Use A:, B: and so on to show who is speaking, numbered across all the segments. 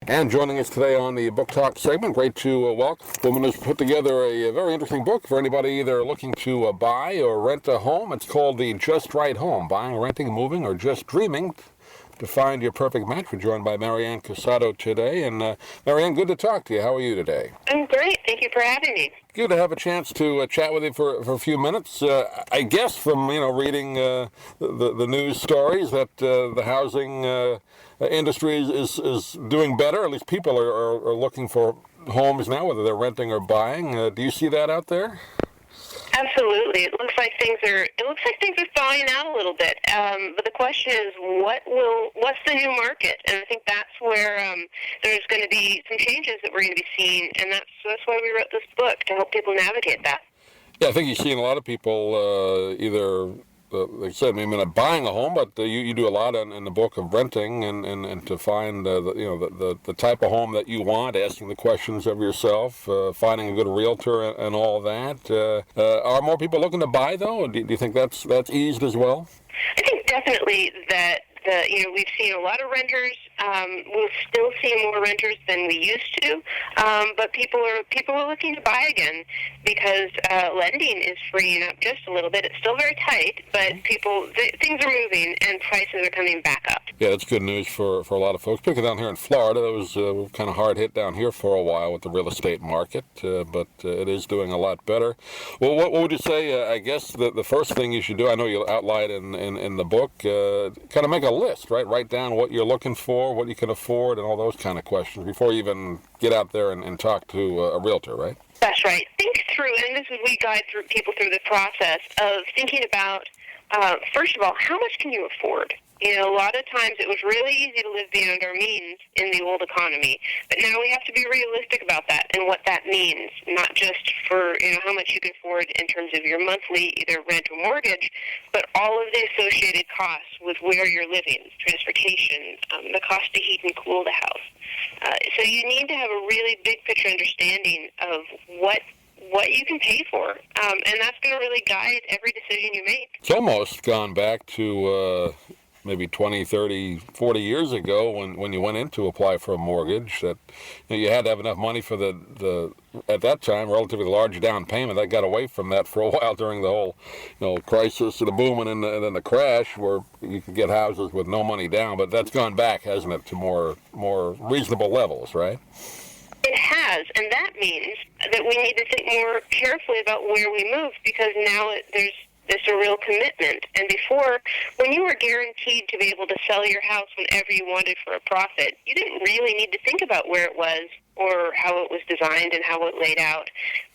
A: And joining us today on the Book Talk segment, great to welcome a woman who's put together a very interesting book for anybody either looking to buy or rent a home. It's called The Just Right Home, Buying, Renting, Moving, or Just Dreaming to Find Your Perfect Match. We're joined by Marianne Cusato today. And Marianne, good to talk to you. How are you today?
B: I'm great. Thank you for having me.
A: Good to have a chance to chat with you for a few minutes. I guess from reading the news stories that the housing industry is doing better. At least people are looking for homes now, whether they're renting or buying. Do you see that out there?
B: Absolutely. It looks like things are thawing out a little bit. But the question is, what's the new market? And I think that's where there's going to be some changes that we're going to be seeing, and that's why we wrote this book, to help people navigate that.
A: Yeah, I think you've seen a lot of people either. Like I said, maybe not buying a home, but you do a lot in the book of renting and to find the type of home that you want, asking the questions of yourself, finding a good realtor and all that. Are more people looking to buy though? Do you think that's eased as well?
B: I think definitely that we've seen a lot of renters. We'll still see more renters than we used to, but people are looking to buy again because lending is freeing up just a little bit. It's still very tight, but things are moving and prices are coming back up. Yeah,
A: that's good news for a lot of folks. Particularly down here in Florida, that was kind of hard hit down here for a while with the real estate market, but it is doing a lot better. Well, what would you say? I guess the first thing you should do, I know you outlined in the book, kind of make a list, right? Write down what you're looking for, what you can afford, and all those kind of questions before you even get out there and talk to a realtor, right?
B: That's right. Think through, and this is we guide people through the process of thinking about, first of all, how much can you afford? A lot of times it was really easy to live beyond our means in the old economy, but now we have to be realistic about that and what that means, not just for how much you can afford in terms of your monthly either rent or mortgage, but all of the associated costs with where you're living, transportation, the cost to heat and cool the house. So you need to have a really big picture understanding of what you can pay for, and that's going to really guide every decision you make.
A: It's almost gone back to maybe 20, 30, 40 years ago when you went in to apply for a mortgage, that you had to have enough money for the at that time, relatively large down payment. That got away from that for a while during the whole crisis, the boom and then the crash, where you could get houses with no money down. But that's gone back, hasn't it, to more reasonable levels, right?
B: It has, and that means that we need to think more carefully about where we move, because now there's a real commitment. And before, when you were guaranteed to be able to sell your house whenever you wanted for a profit, you didn't really need to think about where it was or how it was designed and how it laid out,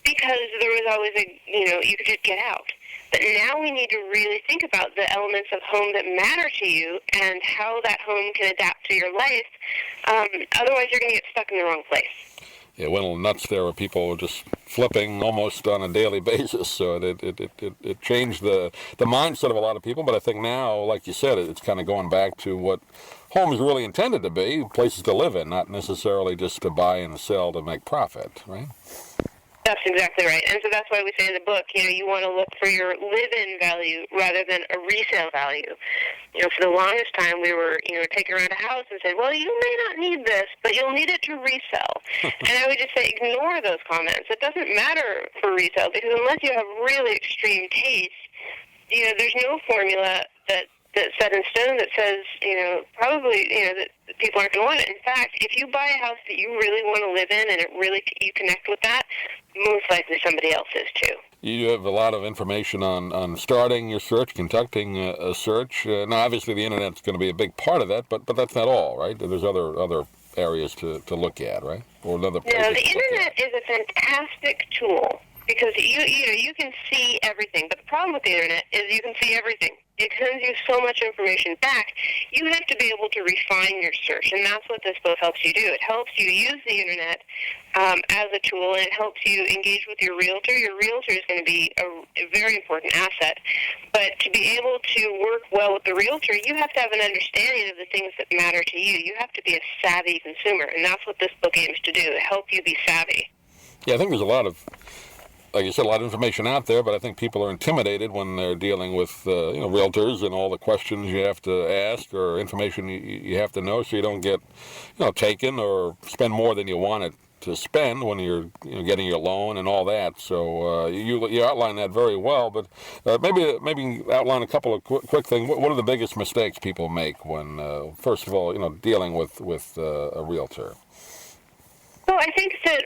B: because there was always you could just get out. But now we need to really think about the elements of home that matter to you and how that home can adapt to your life. Otherwise, you're going to get stuck in the wrong place.
A: Yeah, went a little nuts there where people were just flipping almost on a daily basis. So it changed the mindset of a lot of people. But I think now, like you said, it's kind of going back to what home is really intended to be, places to live in, not necessarily just to buy and sell to make profit, right?
B: That's exactly right. And so that's why we say in the book, you want to look for your live-in value rather than a resale value. For the longest time we were, taking around a house and saying, well, you may not need this, but you'll need it to resell. And I would just say, ignore those comments. It doesn't matter for resale, because unless you have really extreme taste, there's no formula that's set in stone that says, probably, that people aren't going to want it. In fact, if you buy a house that you really want to live in and you connect with that, most likely somebody else is too.
A: You have a lot of information on starting your search, conducting a search. Now, obviously, the Internet's going to be a big part of that, but that's not all, right? There's other areas to look at, right? Or another place.
B: No, the Internet is a fantastic tool, because you can see everything. But the problem with the Internet is you can see everything. It sends you so much information back. You have to be able to refine your search, and that's what this book helps you do. It helps you use the Internet as a tool, and it helps you engage with your realtor. Your realtor is going to be a very important asset. But to be able to work well with the realtor, you have to have an understanding of the things that matter to you. You have to be a savvy consumer, and that's what this book aims to do, help you be savvy.
A: Yeah, I think there's a lot of like you said, a lot of information out there, but I think people are intimidated when they're dealing with realtors and all the questions you have to ask or information you have to know, so you don't get taken or spend more than you wanted to spend when you're getting your loan and all that. So you outline that very well, but maybe outline a couple of quick things. What are the biggest mistakes people make when first of all dealing with a realtor?
B: Well, I think that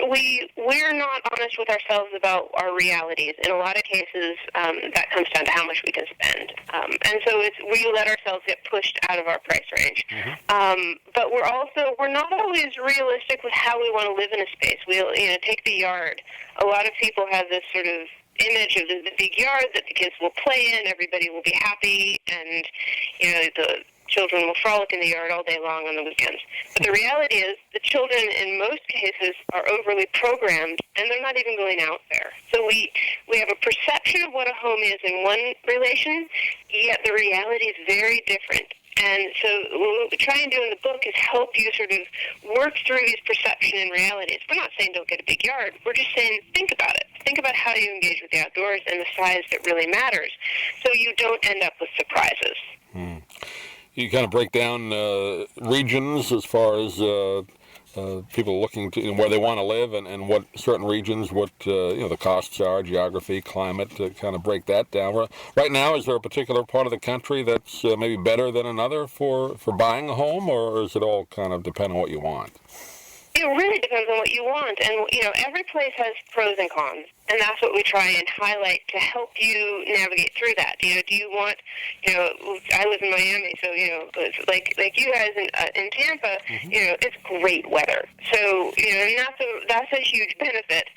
B: we're not honest with ourselves about our realities. In a lot of cases, that comes down to how much we can spend, and so we let ourselves get pushed out of our price range. But we're not always realistic with how we want to live in a space. We'll take the yard. A lot of people have this sort of image of the big yard that the kids will play in, everybody will be happy, and the children will frolic in the yard all day long on the weekends. But the reality is the children, in most cases, are overly programmed, and they're not even going out there. So we have a perception of what a home is in one relation, yet the reality is very different. And so what we try and do in the book is help you sort of work through these perception and realities. We're not saying don't get a big yard. We're just saying think about it. Think about how you engage with the outdoors and the size that really matters, so you don't end up with surprises.
A: You kind of break down regions as far as people looking to where they want to live and what certain regions, what the costs are, geography, climate, to kind of break that down. Right now, is there a particular part of the country that's maybe better than another for buying a home, or is it all kind of depend on what you want?
B: It really depends on what you want, and every place has pros and cons, and that's what we try and highlight to help you navigate through that. Do you want? I live in Miami, so it's like you guys in Tampa. It's great weather, so and that's a huge benefit.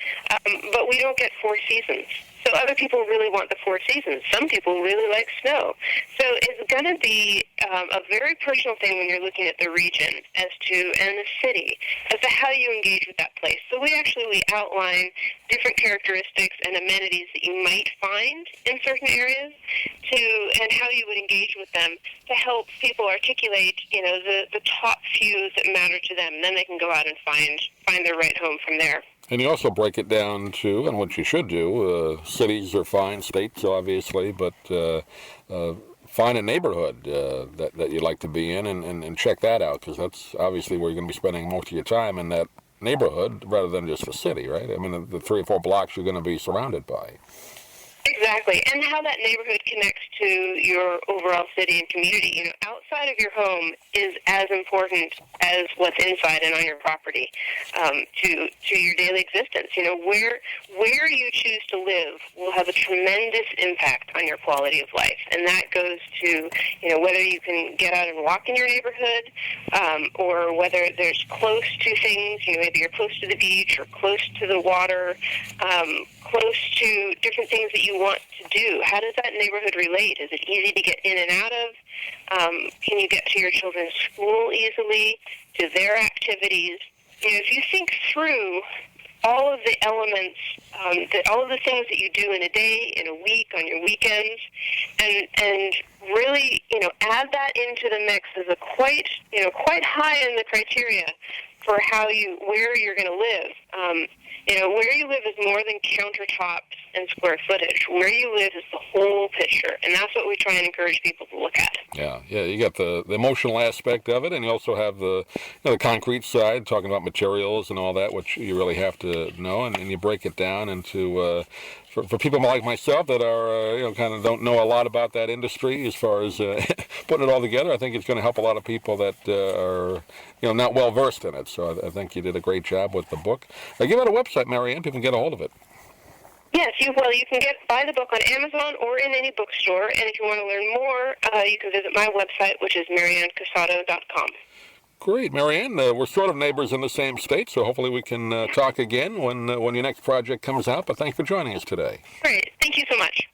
B: But we don't get 4 seasons. So other people really want the 4 seasons. Some people really like snow. So it's going to be a very personal thing when you're looking at the region and the city as to how you engage with that place. So we outline different characteristics and amenities that you might find in certain areas and how you would engage with them to help people articulate, the top few that matter to them. And then they can go out and find their right home from there.
A: And you also break it down to, and what you should do, cities are fine, states obviously, but find a neighborhood that you'd like to be in and check that out, because that's obviously where you're going to be spending most of your time, in that neighborhood rather than just the city, right? I mean, the 3 or 4 blocks you're going to be surrounded by.
B: Exactly, and how that neighborhood connects to your overall city and community. Outside of your home is as important as what's inside and on your property to your daily existence. Where you choose to live will have a tremendous impact on your quality of life, and that goes to whether you can get out and walk in your neighborhood, or whether there's close to things. Maybe you're close to the beach or close to the water, close to different things that you want to do. How does that neighborhood relate? Is it easy to get in and out of? Can you get to your children's school easily, to their activities? If you think through all of the elements, all of the things that you do in a day, in a week, on your weekends, and really, add that into the mix as a quite high in the criteria for where you're going to live. Where you live is more than countertops and square footage. Where you live is the whole picture, and that's what we try and encourage people to look at.
A: Yeah. You got the emotional aspect of it, and you also have the concrete side, talking about materials and all that, which you really have to know, and you break it down into for people like myself that are kind of don't know a lot about that industry as far as putting it all together. I think it's going to help a lot of people that are not well versed in it. So I think you did a great job with the book. Give it a website, Marianne. People can get a hold of it.
B: Yes, you can buy the book on Amazon or in any bookstore. And if you want to learn more, you can visit my website, which is mariannecusato.com.
A: Great, Marianne. We're sort of neighbors in the same state, so hopefully we can talk again when your next project comes out. But thanks for joining us today.
B: Great. Thank you so much.